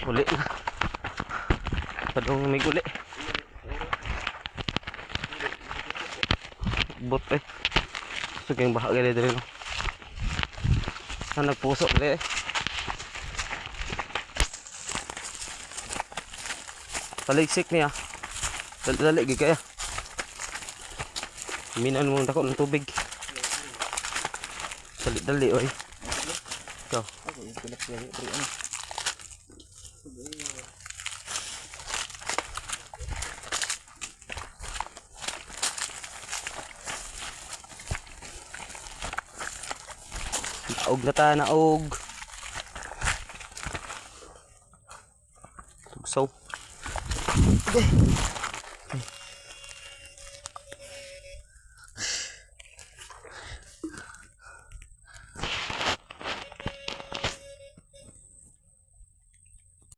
Uli na. Padong may uli. Bot eh. So kayong baha gali dali no. Nagpuso gali eh. Paligsik niya. Dali gigaya. Minan mo dako ng tubig. Dali oy. Ikaw. Naog na ta, naog. Tugsaw.